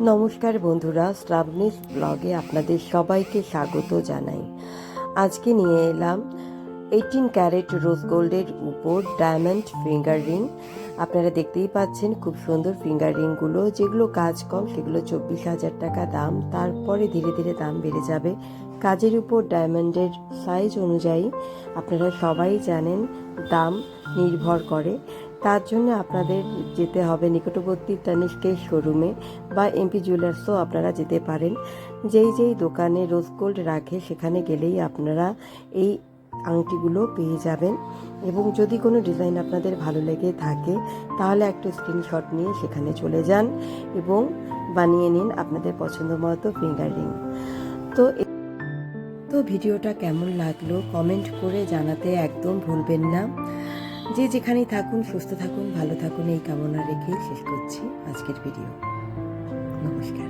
নমস্কার বন্ধুরা, শ্রাবণীস ব্লগে আপনাদের সবাইকে স্বাগত জানাই। আজকে নিয়ে এলাম 18 ক্যারেট রোজ গোল্ডের উপর ডায়মন্ড ফিঙ্গার রিং। আপনারা দেখতেই পাচ্ছেন খুব সুন্দর ফিঙ্গার রিংগুলো, যেগুলো কাজ কম সেগুলো 24,000 টাকা দাম। তারপরে ধীরে ধীরে দাম বেড়ে যাবে কাজের উপর। ডায়মন্ডের সাইজ অনুযায়ী আপনারা সবাই জানেন দাম নির্ভর করে। তার জন্য আপনাদের যেতে হবে নিকটবর্তী তানিষ্কের শোরুমে বা এমপি জুয়েলার্সও আপনারা যেতে পারেন। যেই যেই দোকানে রোজ গোল্ড রাখে সেখানে গেলেই আপনারা এই আংটিগুলো পেয়ে যাবেন। এবং যদি কোনো ডিজাইন আপনাদের ভালো লেগে থাকে তাহলে একটা স্ক্রিনশট নিয়ে সেখানে চলে যান এবং বানিয়ে নিন আপনাদের পছন্দ মতো ফিঙ্গার রিং। তো ভিডিওটা কেমন লাগলো কমেন্ট করে জানাতে একদম ভুলবেন না। যে যেখানেই থাকুন সুস্থ থাকুন ভালো থাকুন এই কামনা রেখেই শেষ করছি আজকের ভিডিও। নমস্কার।